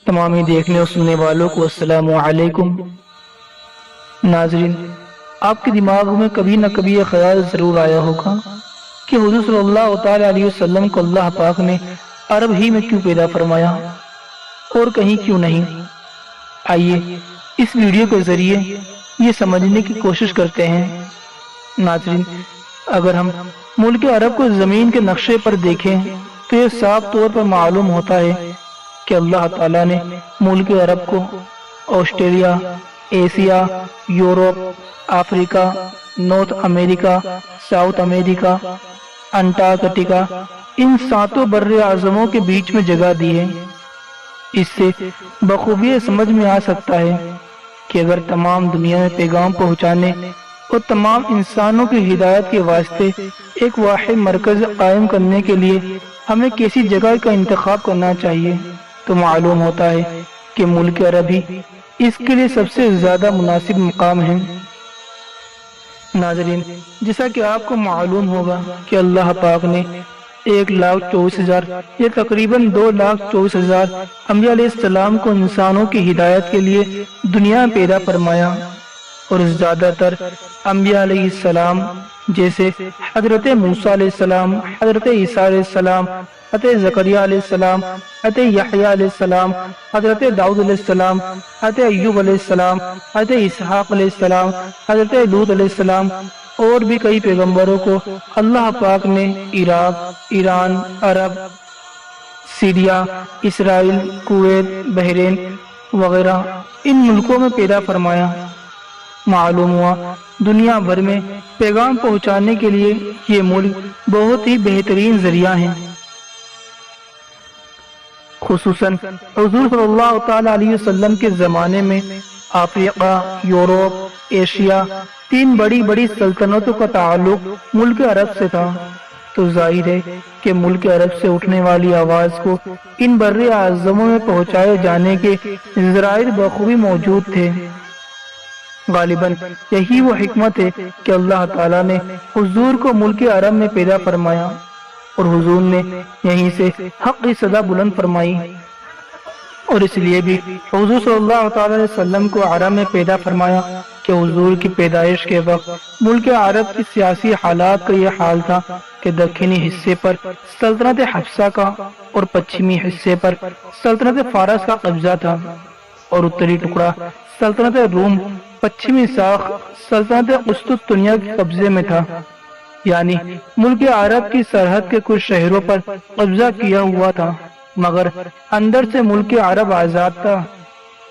تمامی دیکھنے اور سننے والوں کو السلام علیکم۔ ناظرین، آپ کے دماغ میں کبھی نہ کبھی یہ خیال ضرور آیا ہوگا کہ حضور صلی اللہ تعالی علیہ وسلم کو اللہ پاک نے عرب ہی میں کیوں پیدا فرمایا اور کہیں کیوں نہیں۔ آئیے اس ویڈیو کے ذریعے یہ سمجھنے کی کوشش کرتے ہیں۔ ناظرین، اگر ہم ملک عرب کو زمین کے نقشے پر دیکھیں تو یہ صاف طور پر معلوم ہوتا ہے کہ اللہ تعالیٰ نے ملک عرب کو آسٹریلیا، ایشیا، یورپ، افریقہ، نارتھ امریکہ، ساؤتھ امریکہ، انٹارکٹیکا، ان 7 بر اعظموں کے بیچ میں جگہ دی ہے۔ اس سے بخوبی سمجھ میں آ سکتا ہے کہ اگر تمام دنیا میں پیغام پہنچانے اور تمام انسانوں کی ہدایت کے واسطے ایک واحد مرکز قائم کرنے کے لیے ہمیں کسی جگہ کا انتخاب کرنا چاہیے تو معلوم ہوتا ہے کہ ملک عرب ہی اس کے لیے سب سے زیادہ مناسب مقام ہے۔ ناظرین، جیسا کہ آپ کو معلوم ہوگا کہ اللہ پاک نے 1,24,000 یا تقریباً 2,24,000 انبیاء علیہ السلام کو انسانوں کی ہدایت کے لیے دنیا میں پیدا فرمایا، اور زیادہ تر انبیاء علیہ السلام جیسے حضرت موسیٰ علیہ السلام، حضرت عیسیٰ علیہ السلام، حضرت زکریا علیہ السلام، حضرت یحییٰ علیہ السلام، حضرت داؤد علیہ السلام، حضرت ایوب علیہ السلام، حضرت اسحاق علیہ السلام، حضرت لوط علیہ السلام اور بھی کئی پیغمبروں کو اللہ پاک نے عراق، ایران، عرب، سیریا، اسرائیل، کویت، بحرین وغیرہ ان ملکوں میں پیدا فرمایا۔ معلوم ہوا دنیا بھر میں پیغام پہنچانے کے لیے یہ ملک بہت ہی بہترین ذریعہ ہیں۔ خصوصاً حضور صلی اللہ تعالی علیہ وسلم کے زمانے میں افریقہ، یورپ، ایشیا 3 بڑی سلطنتوں کا تعلق ملک عرب سے تھا، تو ظاہر ہے کہ ملک عرب سے اٹھنے والی آواز کو ان بر اعظموں میں پہنچائے جانے کے ذرائع بخوبی موجود تھے۔ غالباً یہی وہ حکمت ہے کہ اللہ تعالیٰ نے حضور کو ملک عرب میں پیدا فرمایا اور حضور نے یہیں سے حق کی صدا بلند فرمائی، اور اس لیے بھی حضور صلی اللہ تعالی علیہ وسلم کو عرب میں پیدا فرمایا کہ حضور کی پیدائش کے وقت ملک عرب کی سیاسی حالات کا یہ حال تھا کہ دکنی حصے پر سلطنت حبشہ کا اور پچھمی حصے پر سلطنت فارس کا قبضہ تھا، اور اتری ٹکڑا سلطنت روم، پچھمی ساخ سلطنت قسطنطنیہ کے قبضے میں تھا۔ یعنی ملک عرب کی سرحد کے کچھ شہروں پر قبضہ کیا ہوا تھا، مگر اندر سے ملک عرب آزاد تھا۔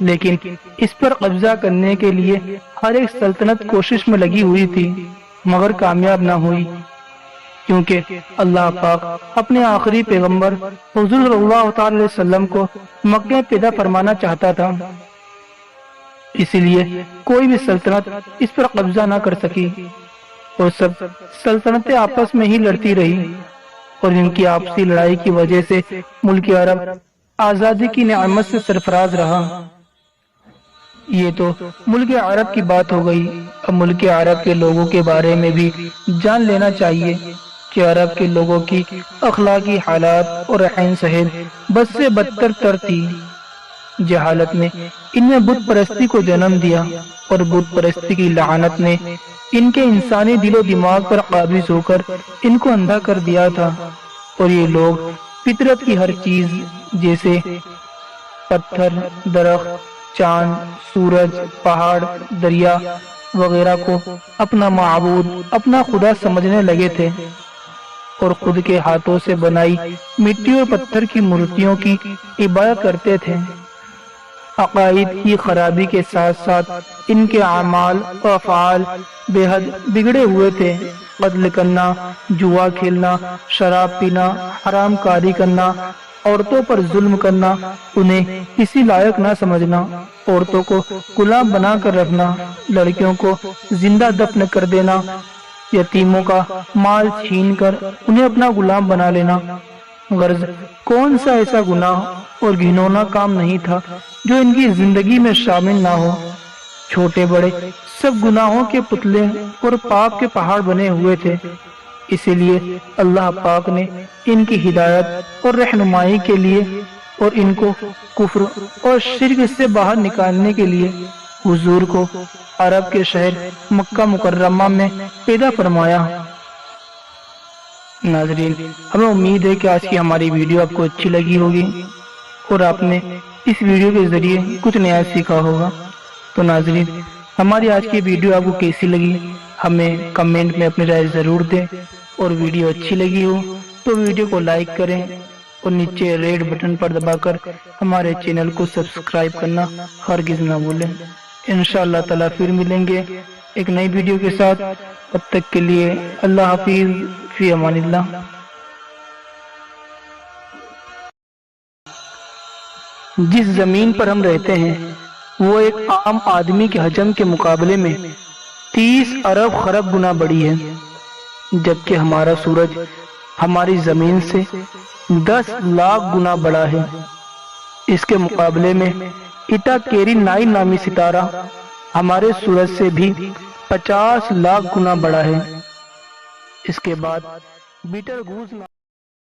لیکن اس پر قبضہ کرنے کے لیے ہر ایک سلطنت کوشش میں لگی ہوئی تھی، مگر کامیاب نہ ہوئی، کیونکہ اللہ پاک اپنے آخری پیغمبر حضور صلی اللہ تعالی علیہ وسلم کو مکہ میں پیدا فرمانا چاہتا تھا، اسی لیے کوئی بھی سلطنت اس پر قبضہ نہ کر سکی، اور سب سلطنتیں آپس میں ہی لڑتی رہی، اور ان کی آپسی لڑائی کی وجہ سے ملک عرب آزادی کی نعمت سے سرفراز رہا۔ یہ تو ملک عرب کی بات ہو گئی۔ اب ملک عرب کے لوگوں کے بارے میں بھی جان لینا چاہیے کہ عرب کے لوگوں کی اخلاقی حالات اور رہن سہن بد سے بدتر تر تھی۔ جہالت نے ان میں بت پرستی کو جنم دیا، اور بت پرستی کی لعنت نے ان کے انسانی دل و دماغ پر قابض ہو کر ان کو اندھا کر دیا تھا، اور یہ لوگ فطرت کی ہر چیز جیسے پتھر، درخت، چاند، سورج، پہاڑ، دریا وغیرہ کو اپنا معبود، اپنا خدا سمجھنے لگے تھے، اور خود کے ہاتھوں سے بنائی مٹی اور پتھر کی مورتیوں کی عبادت کرتے تھے۔ عقائد کی خرابی کے ساتھ ساتھ ان کے اعمال و افعال بے حد بگڑے ہوئے تھے۔ قتل کرنا، جوا کھیلنا، شراب پینا، حرام کاری کرنا، عورتوں پر ظلم کرنا، انہیں کسی لائق نہ سمجھنا، عورتوں کو غلام بنا کر رکھنا، لڑکیوں کو زندہ دفن کر دینا، یتیموں کا مال چھین کر انہیں اپنا غلام بنا لینا۔ غرض کون سا ایسا گناہ اور گھنونا کام نہیں تھا جو ان کی زندگی میں شامل نہ ہو۔ چھوٹے بڑے سب گناہوں کے پتلے اور پاپ کے پہاڑ بنے ہوئے تھے، اسی لیے اللہ پاک نے ان کی ہدایت اور رہنمائی کے لیے اور ان کو کفر اور شرک سے باہر نکالنے کے لیے حضور کو عرب کے شہر مکہ مکرمہ میں پیدا فرمایا۔ ناظرین، ہمیں امید ہے کہ آج کی ہماری ویڈیو آپ کو اچھی لگی ہوگی اور آپ نے اس ویڈیو کے ذریعے کچھ نیا سیکھا ہوگا۔ تو ناظرین، ہماری آج کی ویڈیو آپ کو کیسی لگی ہمیں کمنٹ میں اپنی رائے ضرور دیں، اور ویڈیو اچھی لگی ہو تو ویڈیو کو لائک کریں اور نیچے ریڈ بٹن پر دبا کر ہمارے چینل کو سبسکرائب کرنا ہرگز نہ بھولیں۔ انشاءاللہ تعالی پھر ملیں گے ایک نئی ویڈیو کے ساتھ، تب تک کے لیے اللہ حافظ، فی امان اللہ۔ جس زمین پر ہم رہتے ہیں وہ ایک عام آدمی کے حجم کے مقابلے میں 30 ارب خرب گنا بڑی ہے، جبکہ ہمارا سورج ہماری زمین سے 10 لاکھ گنا بڑا ہے۔ اس کے مقابلے میں ایٹا کیری 9 نامی ستارہ ہمارے سورج سے بھی 50 لاکھ گنا بڑا ہے۔ اس کے بعد بیٹل گوز